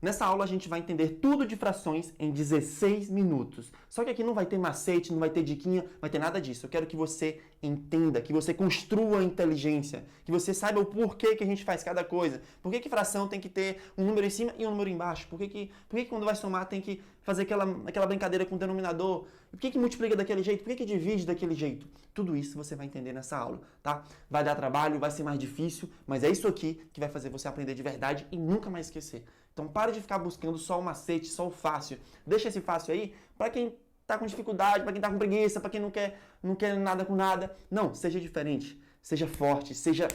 Nessa aula a gente vai entender tudo de frações em 16 minutos. Só que aqui não vai ter macete, não vai ter diquinha, não vai ter nada disso. Eu quero que você entenda, que você construa a inteligência, que você saiba o porquê que a gente faz cada coisa. Por que fração tem que ter um número em cima e um número embaixo? Por que quando vai somar tem que fazer aquela brincadeira com o denominador? Por que multiplica daquele jeito? Por que divide daquele jeito? Tudo isso você vai entender nessa aula, tá? Vai dar trabalho, vai ser mais difícil, mas é isso aqui que vai fazer você aprender de verdade e nunca mais esquecer. Então para de ficar buscando só o macete, só o fácil. Deixa esse fácil aí para quem tá com dificuldade, para quem tá com preguiça, para quem não quer nada com nada. Não, seja diferente, seja forte, seja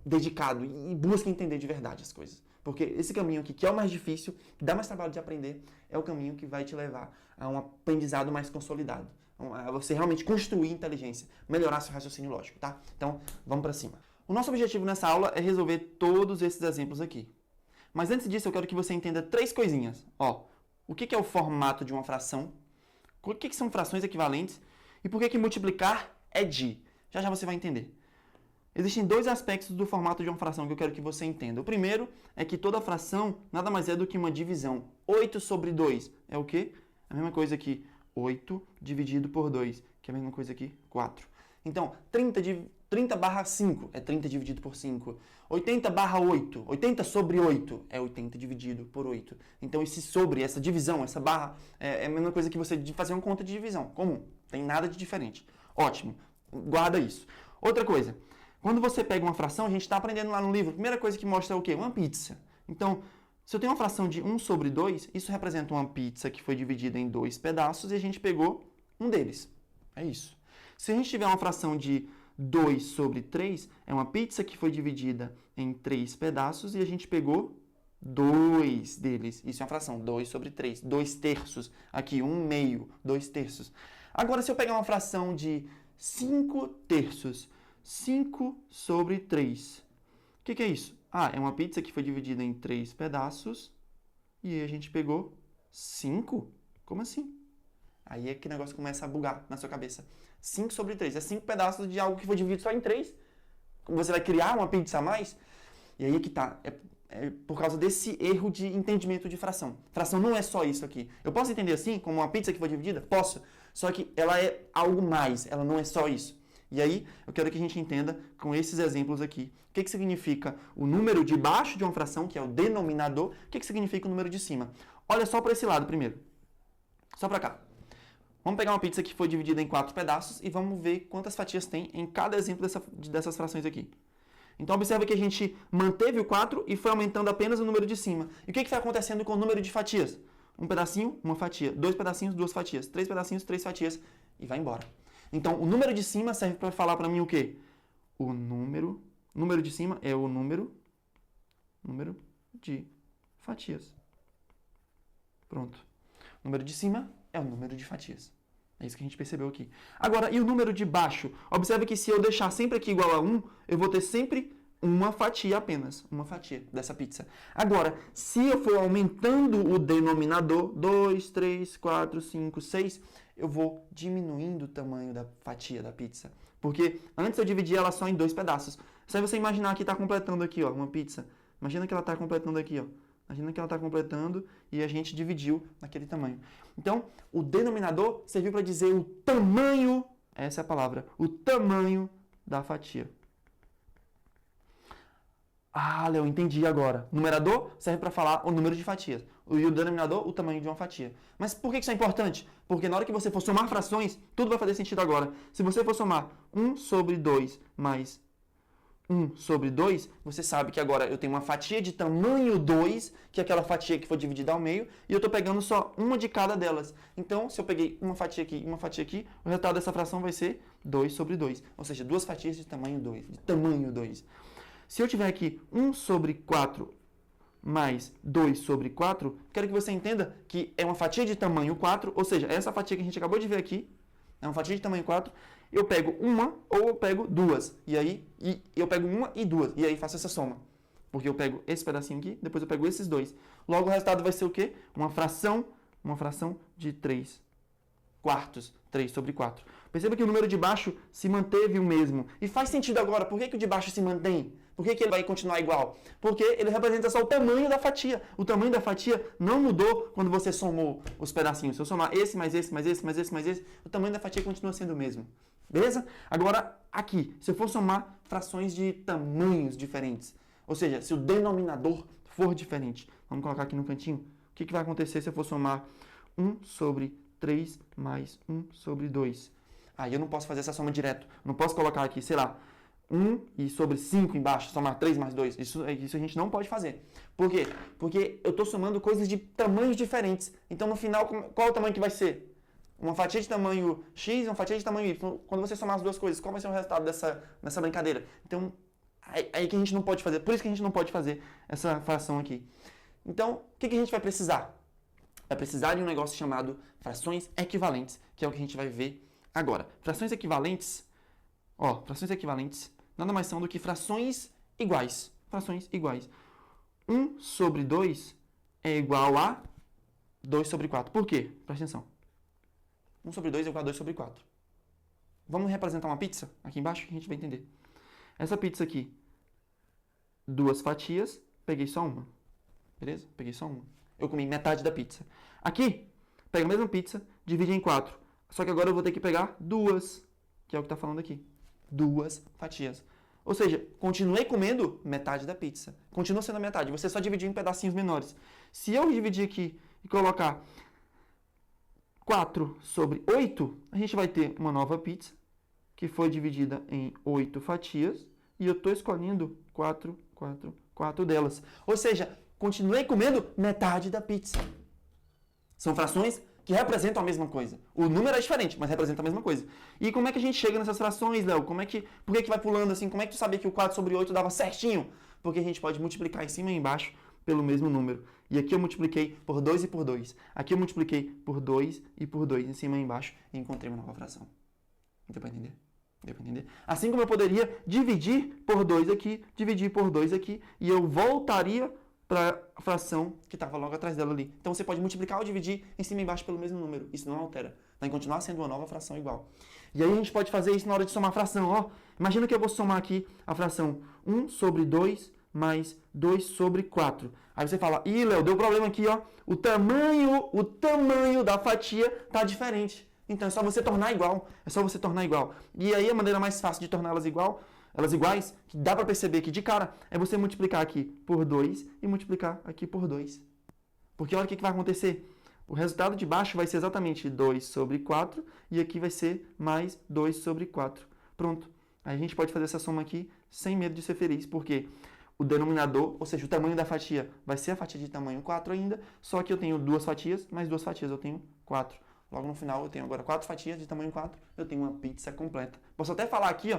dedicado e busque entender de verdade as coisas. Porque esse caminho aqui, que é o mais difícil, que dá mais trabalho de aprender, é o caminho que vai te levar a um aprendizado mais consolidado. A você realmente construir inteligência, melhorar seu raciocínio lógico, tá? Então, vamos para cima. O nosso objetivo nessa aula é resolver todos esses exemplos aqui. Mas antes disso, eu quero que você entenda 3 coisinhas. Ó, o que é o formato de uma fração? O que são frações equivalentes? E por que multiplicar é de? Já já você vai entender. Existem 2 aspectos do formato de uma fração que eu quero que você entenda. O primeiro é que toda fração nada mais é do que uma divisão. 8 sobre 2 é o quê? A mesma coisa aqui. 8 dividido por 2, que é a mesma coisa aqui, 4. Então, 30 barra 5 é 30 dividido por 5. 80 barra 8, 80 sobre 8 é 80 dividido por 8. Então, esse sobre, essa divisão, essa barra, é a mesma coisa que você fazer uma conta de divisão, comum. Tem nada de diferente. Ótimo, guarda isso. Outra coisa, quando você pega uma fração, a gente está aprendendo lá no livro, a primeira coisa que mostra é o quê? Uma pizza. Então, se eu tenho uma fração de 1 sobre 2, isso representa uma pizza que foi dividida em 2 pedaços e a gente pegou um deles. É isso. Se a gente tiver uma fração de 2 sobre 3, é uma pizza que foi dividida em 3 pedaços e a gente pegou 2 deles. Isso é uma fração, 2 sobre 3, 2 terços. Aqui, 1 meio, 2 terços. Agora, se eu pegar uma fração de 5 terços, 5 sobre 3. O que é isso? Ah, é uma pizza que foi dividida em 3 pedaços e aí a gente pegou 5? Como assim? Aí é que o negócio começa a bugar na sua cabeça. 5 sobre 3. É 5 pedaços de algo que foi dividido só em 3. Você vai criar uma pizza a mais? E aí é que tá. É por causa desse erro de entendimento de fração. Fração não é só isso aqui. Eu posso entender assim, como uma pizza que foi dividida? Posso. Só que ela é algo mais. Ela não é só isso. E aí, eu quero que a gente entenda com esses exemplos aqui. O que significa o número de baixo de uma fração, que é o denominador. O que significa o número de cima? Olha só para esse lado primeiro. Só para cá. Vamos pegar uma pizza que foi dividida em 4 pedaços e vamos ver quantas fatias tem em cada exemplo dessas frações aqui. Então, observa que a gente manteve o 4 e foi aumentando apenas o número de cima. E o que vai acontecendo com o número de fatias? Um pedacinho, uma fatia. 2 pedacinhos, 2 fatias. 3 pedacinhos, 3 fatias. E vai embora. Então, o número de cima serve para falar para mim o quê? O número de cima é o número de fatias. Pronto. O número de cima é o número de fatias. É isso que a gente percebeu aqui. Agora, e o número de baixo? Observe que se eu deixar sempre aqui igual a 1, eu vou ter sempre uma fatia apenas. Uma fatia dessa pizza. Agora, se eu for aumentando o denominador, 2, 3, 4, 5, 6, eu vou diminuindo o tamanho da fatia da pizza. Porque antes eu dividia ela só em 2 pedaços. Só você imaginar que está completando aqui, ó, uma pizza. Imagina que ela está completando aqui, ó. Imagina que ela está completando e a gente dividiu naquele tamanho. Então, o denominador serviu para dizer o tamanho, essa é a palavra, o tamanho da fatia. Ah, Léo, entendi agora. O numerador serve para falar o número de fatias. E o denominador, o tamanho de uma fatia. Mas por que isso é importante? Porque na hora que você for somar frações, tudo vai fazer sentido agora. Se você for somar 1 sobre 2 mais 1 sobre 2, você sabe que agora eu tenho uma fatia de tamanho 2, que é aquela fatia que foi dividida ao meio, e eu estou pegando só uma de cada delas. Então, se eu peguei uma fatia aqui e uma fatia aqui, o resultado dessa fração vai ser 2 sobre 2. Ou seja, 2 fatias de tamanho 2. Se eu tiver aqui 1 sobre 4 mais 2 sobre 4, quero que você entenda que é uma fatia de tamanho 4, ou seja, essa fatia que a gente acabou de ver aqui, é uma fatia de tamanho 4, eu pego uma ou eu pego duas. E aí, eu pego uma e duas. E aí faço essa soma. Porque eu pego esse pedacinho aqui, depois eu pego esses dois. Logo o resultado vai ser o quê? Uma fração de 3 quartos. 3 sobre 4. Perceba que o número de baixo se manteve o mesmo. E faz sentido agora. Por que o de baixo se mantém? Por que ele vai continuar igual? Porque ele representa só o tamanho da fatia. O tamanho da fatia não mudou quando você somou os pedacinhos. Se eu somar esse, mais esse, mais esse, mais esse, mais esse, o tamanho da fatia continua sendo o mesmo. Beleza? Agora, aqui, se eu for somar frações de tamanhos diferentes, ou seja, se o denominador for diferente, vamos colocar aqui no cantinho, o que vai acontecer se eu for somar 1 sobre 3 mais 1 sobre 2? Aí eu não posso fazer essa soma direto. Não posso colocar aqui, sei lá, 1 e sobre 5 embaixo, somar 3 mais 2. Isso a gente não pode fazer. Por quê? Porque eu estou somando coisas de tamanhos diferentes. Então, no final, qual é o tamanho que vai ser? Uma fatia de tamanho X e uma fatia de tamanho Y. Quando você somar as duas coisas, qual vai ser o resultado dessa brincadeira? Então, aí que a gente não pode fazer. Por isso que a gente não pode fazer essa fração aqui. Então, o que a gente vai precisar? Vai precisar de um negócio chamado frações equivalentes, que é o que a gente vai ver agora. Frações equivalentes, frações equivalentes nada mais são do que frações iguais. Frações iguais. 1 sobre 2 é igual a 2 sobre 4. Por quê? Presta atenção. 1 sobre 2 é igual a 2 sobre 4. Vamos representar uma pizza aqui embaixo que a gente vai entender. Essa pizza aqui, 2 fatias, peguei só uma. Beleza? Peguei só uma. Eu comi metade da pizza. Aqui, pega a mesma pizza, divide em 4. Só que agora eu vou ter que pegar 2, que é o que está falando aqui. 2 fatias. Ou seja, continuei comendo metade da pizza. Continua sendo a metade. Você só dividiu em pedacinhos menores. Se eu dividir aqui e colocar 4 sobre 8, a gente vai ter uma nova pizza, que foi dividida em 8 fatias, e eu estou escolhendo 4 delas. Ou seja, continuei comendo metade da pizza. São frações que representam a mesma coisa. O número é diferente, mas representa a mesma coisa. E como é que a gente chega nessas frações, Léo? Por que vai pulando assim? Como é que tu sabia que o 4 sobre 8 dava certinho? Porque a gente pode multiplicar em cima e embaixo pelo mesmo número. E aqui eu multipliquei por 2 e por 2. Aqui eu multipliquei por 2 e por 2 em cima e embaixo e encontrei uma nova fração. Deu para entender? Deu para entender? Assim como eu poderia dividir por 2 aqui, dividir por 2 aqui, e eu voltaria para a fração que estava logo atrás dela ali. Então você pode multiplicar ou dividir em cima e embaixo pelo mesmo número. Isso não altera. Vai continuar sendo uma nova fração igual. E aí a gente pode fazer isso na hora de somar a fração. Imagina que eu vou somar aqui a fração 1 sobre 2 mais 2 sobre 4. Aí você fala, Léo, deu problema aqui, o tamanho da fatia está diferente. Então é só você tornar igual. E aí a maneira mais fácil de torná-las iguais, que dá para perceber que de cara, é você multiplicar aqui por 2 e multiplicar aqui por 2. Porque olha o que vai acontecer. O resultado de baixo vai ser exatamente 2 sobre 4 e aqui vai ser mais 2 sobre 4. Pronto. Aí a gente pode fazer essa soma aqui sem medo de ser feliz, porque o denominador, ou seja, o tamanho da fatia, vai ser a fatia de tamanho 4 ainda, só que eu tenho 2 fatias, mais 2 fatias eu tenho 4. Logo no final eu tenho agora 4 fatias de tamanho 4, eu tenho uma pizza completa. Posso até falar aqui,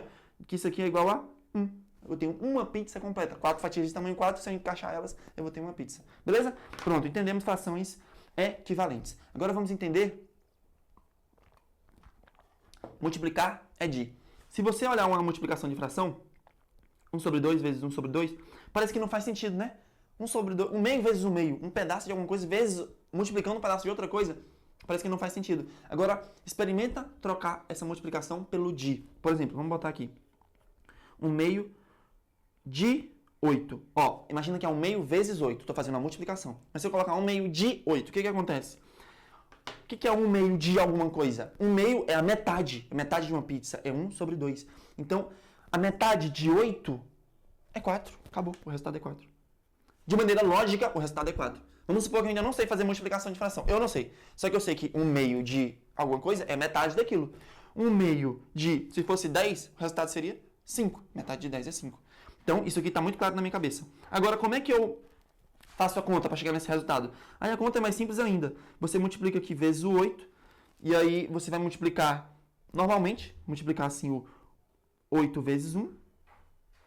que isso aqui é igual a 1. Eu tenho uma pizza completa. 4 fatias de tamanho 4, se eu encaixar elas, eu vou ter uma pizza. Beleza? Pronto, entendemos frações equivalentes. Agora vamos entender. Multiplicar é de. Se você olhar uma multiplicação de fração, 1 sobre 2 vezes 1 sobre 2, parece que não faz sentido, né? 1 sobre 2, 1 meio vezes 1 meio, um pedaço de alguma coisa vezes multiplicando um pedaço de outra coisa. Parece que não faz sentido. Agora, experimenta trocar essa multiplicação pelo de. Por exemplo, vamos botar aqui. 1 meio de 8. Imagina que é 1 meio vezes 8. Estou fazendo uma multiplicação. Mas se eu colocar 1 meio de 8, o que acontece? O que é 1 meio de alguma coisa? 1 meio é a metade. A metade de uma pizza é 1 sobre 2. Então, a metade de 8 é 4. Acabou. O resultado é 4. De maneira lógica, o resultado é 4. Vamos supor que eu ainda não sei fazer multiplicação de fração. Eu não sei. Só que eu sei que 1 meio de alguma coisa é metade daquilo. 1 meio de, se fosse 10, o resultado seria 5. Metade de 10 é 5. Então, isso aqui está muito claro na minha cabeça. Agora, como é que eu faço a conta para chegar nesse resultado? Aí a conta é mais simples ainda. Você multiplica aqui vezes o 8. E aí você vai multiplicar normalmente. Multiplicar assim o 8 vezes 1.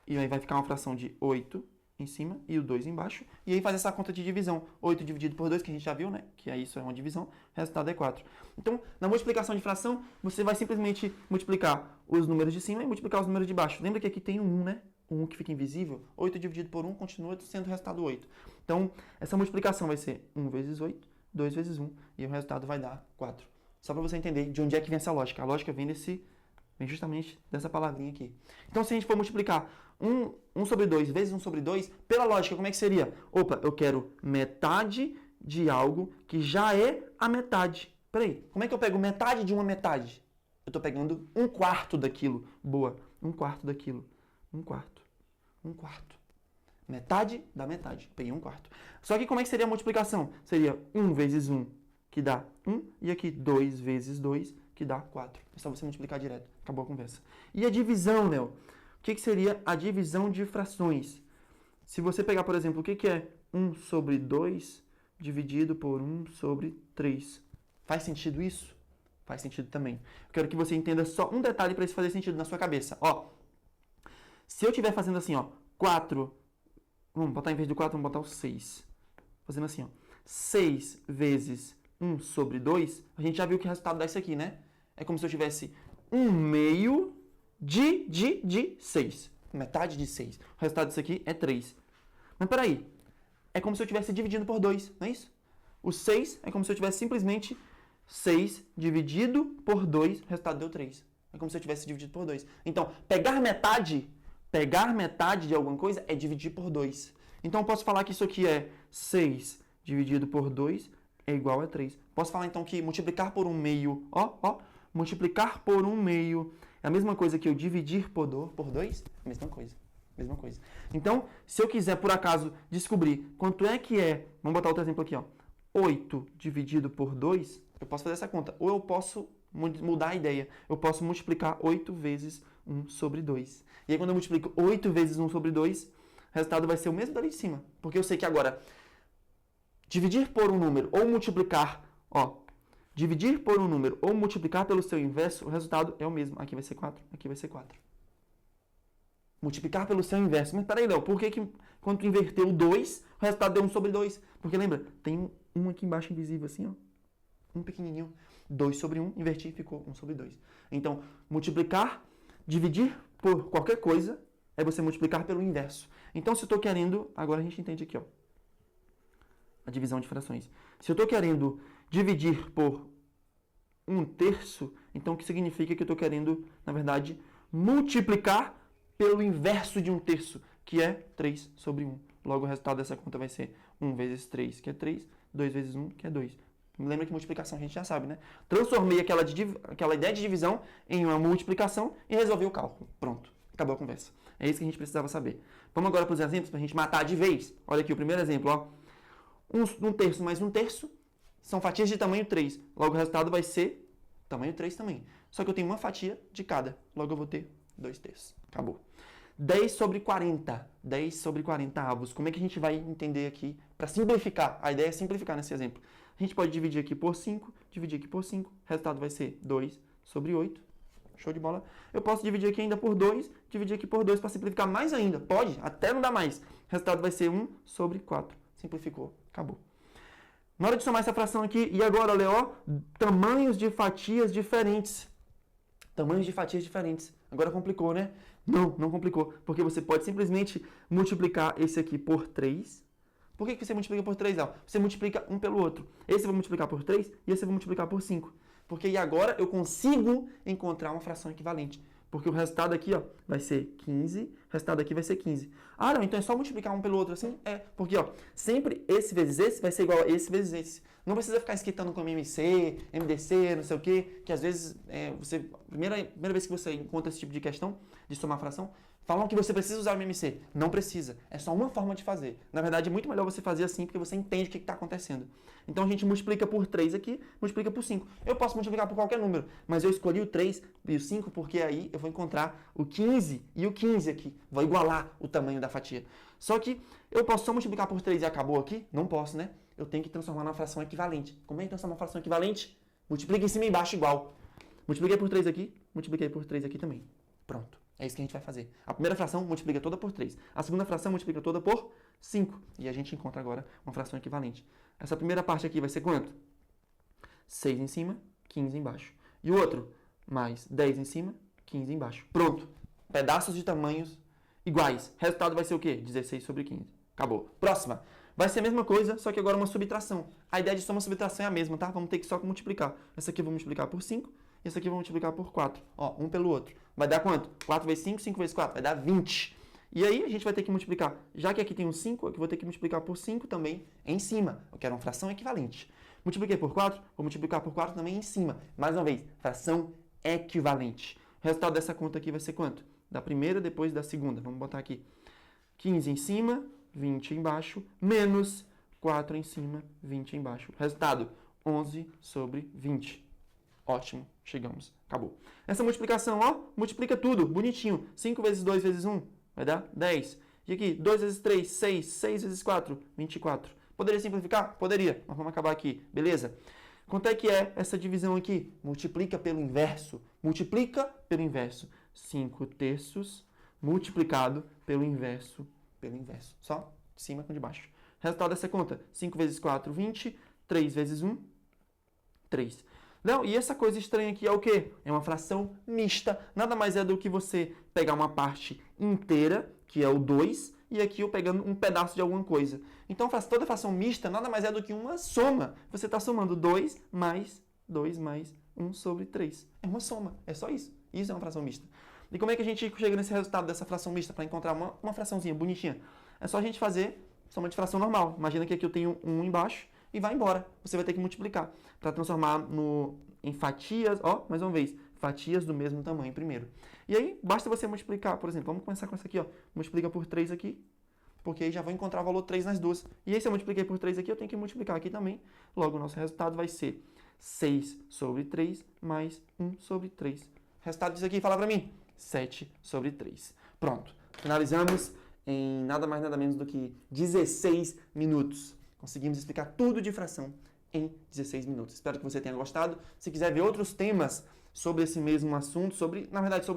E aí vai ficar uma fração de 8 em cima e o 2 embaixo. E aí faz essa conta de divisão. 8 dividido por 2, que a gente já viu, né? Que aí isso é uma divisão. O resultado é 4. Então, na multiplicação de fração, você vai simplesmente multiplicar os números de cima e multiplicar os números de baixo. Lembra que aqui tem um 1, né? O 1 que fica invisível. 8 dividido por 1 continua sendo o resultado 8. Então, essa multiplicação vai ser 1 vezes 8, 2 vezes 1. E o resultado vai dar 4. Só para você entender de onde é que vem essa lógica. A lógica vem justamente dessa palavrinha aqui. Então, se a gente for multiplicar 1 sobre 2 vezes 1 sobre 2, pela lógica, como é que seria? Opa, eu quero metade de algo que já é a metade. Peraí, como é que eu pego metade de uma metade? Eu estou pegando 1/4 daquilo. Boa, 1/4 daquilo. 1/4. 1/4. Metade da metade. Peguei 1/4. Só que como é que seria a multiplicação? Seria 1 vezes 1, que dá 1, e aqui 2 vezes 2, que dá 4. É só você multiplicar direto. Acabou a conversa. E a divisão, Léo? O que seria a divisão de frações? Se você pegar, por exemplo, o que é 1 sobre 2 dividido por 1 sobre 3. Faz sentido isso? Faz sentido também. Eu quero que você entenda só um detalhe para isso fazer sentido na sua cabeça. Ó, se eu estiver fazendo assim, ó, 4, vamos botar em vez do 4, vamos botar o 6. Fazendo assim, ó, 6 vezes 1 sobre 2, a gente já viu que o resultado dá isso aqui, né? É como se eu tivesse 1/2 de 6. Metade de 6. O resultado disso aqui é 3. Mas peraí, é como se eu estivesse dividindo por 2, não é isso? O 6 é como se eu tivesse simplesmente 6 dividido por 2, o resultado deu 3. É como se eu tivesse dividido por 2. Então, pegar metade de alguma coisa é dividir por 2. Então, eu posso falar que isso aqui é 6 dividido por 2 é igual a 3. Posso falar, então, que multiplicar por 1/2, multiplicar por 1/2 é a mesma coisa que eu dividir por 2? Mesma coisa. Mesma coisa. Então, se eu quiser, por acaso, descobrir quanto é que é, vamos botar outro exemplo aqui, ó, 8 dividido por 2, eu posso fazer essa conta. Ou eu posso mudar a ideia. Eu posso multiplicar 8 vezes 1 sobre 2. E aí, quando eu multiplico 8 vezes 1 sobre 2, o resultado vai ser o mesmo dali de cima. Porque eu sei que agora, dividir por um número ou multiplicar, dividir por um número ou multiplicar pelo seu inverso, o resultado é o mesmo. Aqui vai ser 4, aqui vai ser 4. Multiplicar pelo seu inverso. Mas peraí, Léo, por que quando tu inverteu o 2, o resultado deu 1 sobre 2? Porque lembra, tem um aqui embaixo invisível assim, ó. Um pequenininho. 2 sobre 1, inverti e ficou 1 sobre 2. Então, multiplicar, dividir por qualquer coisa, é você multiplicar pelo inverso. Então, se eu estou querendo, agora a gente entende aqui, ó, a divisão de frações. Se eu estou querendo dividir por 1/3, então o que significa que eu estou querendo, na verdade, multiplicar pelo inverso de 1/3, que é 3 sobre 1. Logo, o resultado dessa conta vai ser 1 vezes 3, que é 3, 2 vezes 1, que é 2. Lembra que multiplicação a gente já sabe, né? Transformei aquela ideia de divisão em uma multiplicação e resolvi o cálculo. Pronto, acabou a conversa. É isso que a gente precisava saber. Vamos agora para os exemplos para a gente matar de vez. Olha aqui o primeiro exemplo, ó. 1/3 mais 1/3 são fatias de tamanho 3. Logo, o resultado vai ser tamanho 3 também. Só que eu tenho uma fatia de cada. Logo, eu vou ter 2/3. Acabou. 10 sobre 40. 10 sobre 40 avos. Como é que a gente vai entender aqui? Para simplificar. A ideia é simplificar nesse exemplo. A gente pode dividir aqui por 5, dividir aqui por 5. O resultado vai ser 2 sobre 8. Show de bola. Eu posso dividir aqui ainda por 2, dividir aqui por 2 para simplificar mais ainda. Pode, até não dá mais. O resultado vai ser 1 sobre 4. Simplificou. Acabou. Na hora de somar essa fração aqui, e agora, Léo, tamanhos de fatias diferentes. Tamanhos de fatias diferentes. Agora complicou, né? Não complicou. Porque você pode simplesmente multiplicar esse aqui por 3. Por que você multiplica por 3, Léo? Você multiplica um pelo outro. Esse eu vou multiplicar por 3 e esse eu vou multiplicar por 5. Porque aí agora eu consigo encontrar uma fração equivalente. Porque o resultado aqui, ó, vai ser 15, o resultado aqui vai ser 15. Ah, não, então é só multiplicar um pelo outro assim? É, porque, ó, sempre esse vezes esse vai ser igual a esse vezes esse. Não precisa ficar esquentando com MMC, MDC, não sei o quê, que às vezes, primeira vez que você encontra esse tipo de questão, de somar fração, falam que você precisa usar o MMC. Não precisa. É só uma forma de fazer. Na verdade, é muito melhor você fazer assim, porque você entende o que está acontecendo. Então, a gente multiplica por 3 aqui, multiplica por 5. Eu posso multiplicar por qualquer número, mas eu escolhi o 3 e o 5 porque aí eu vou encontrar o 15 e o 15 aqui. Vou igualar o tamanho da fatia. Só que eu posso só multiplicar por 3 e acabou aqui? Não posso, né? Eu tenho que transformar numa fração equivalente. Como é que transforma uma fração equivalente? Multiplica em cima e embaixo igual. Multipliquei por 3 aqui, multipliquei por 3 aqui também. Pronto. É isso que a gente vai fazer. A primeira fração multiplica toda por 3. A segunda fração multiplica toda por 5. E a gente encontra agora uma fração equivalente. Essa primeira parte aqui vai ser quanto? 6 em cima, 15 embaixo. E o outro? Mais 10 em cima, 15 embaixo. Pronto. Pedaços de tamanhos iguais. Resultado vai ser o quê? 16 sobre 15. Acabou. Próxima. Vai ser a mesma coisa, só que agora uma subtração. A ideia de soma e subtração é a mesma, tá? Vamos ter que só multiplicar. Essa aqui eu vou multiplicar por 5. E essa aqui eu vou multiplicar por 4. Ó, um pelo outro. Vai dar quanto? 4 vezes 5, 5 vezes 4. Vai dar 20. E aí a gente vai ter que multiplicar, já que aqui tem um 5, aqui eu vou ter que multiplicar por 5 também em cima. Eu quero uma fração equivalente. Multipliquei por 4, vou multiplicar por 4 também em cima. Mais uma vez, fração equivalente. O resultado dessa conta aqui vai ser quanto? Da primeira depois da segunda. Vamos botar aqui 15 em cima, 20 embaixo, menos 4 em cima, 20 embaixo. Resultado, 11 sobre 20. Ótimo, chegamos, acabou. Essa multiplicação, ó, multiplica tudo, bonitinho. 5 vezes 2 vezes 1, vai dar 10. E aqui, 2 vezes 3, 6. 6 vezes 4, 24. Poderia simplificar? Poderia, mas vamos acabar aqui, beleza? Quanto é que é essa divisão aqui? Multiplica pelo inverso. Multiplica pelo inverso. 5 terços multiplicado pelo inverso. Só de cima com de baixo. Resultado dessa conta, 5 vezes 4, 20. 3 vezes 1, 3. Não, e essa coisa estranha aqui é o quê? É uma fração mista. Nada mais é do que você pegar uma parte inteira, que é o 2, e aqui eu pegando um pedaço de alguma coisa. Então, toda fração mista nada mais é do que uma soma. Você está somando 2 mais 1 sobre 3. É uma soma, é só isso. Isso é uma fração mista. E como é que a gente chega nesse resultado dessa fração mista para encontrar uma fraçãozinha bonitinha? É só a gente fazer soma de fração normal. Imagina que aqui eu tenho 1 embaixo e vai embora. Você vai ter que multiplicar para transformar em fatias, ó, mais uma vez, fatias do mesmo tamanho primeiro. E aí, basta você multiplicar, por exemplo, vamos começar com essa aqui, ó. Multiplica por 3 aqui, porque aí já vou encontrar o valor 3 nas duas. E aí, se eu multipliquei por 3 aqui, eu tenho que multiplicar aqui também. Logo, o nosso resultado vai ser 6 sobre 3 mais 1 sobre 3. Resultado disso aqui, fala para mim. 7 sobre 3. Pronto. Finalizamos em nada mais, nada menos do que 16 minutos. Conseguimos explicar tudo de fração em 16 minutos. Espero que você tenha gostado. Se quiser ver outros temas sobre esse mesmo assunto, sobre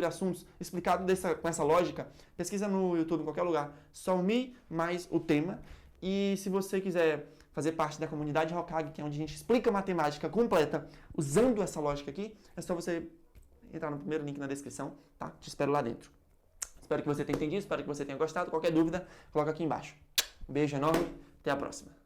assuntos explicados com essa lógica, pesquisa no YouTube, em qualquer lugar, Solmi mais o tema. E se você quiser fazer parte da comunidade Hokage, que é onde a gente explica matemática completa usando essa lógica aqui, é só você entrar no primeiro link na descrição, tá? Te espero lá dentro. Espero que você tenha entendido, espero que você tenha gostado. Qualquer dúvida, coloca aqui embaixo. Um beijo enorme, até a próxima.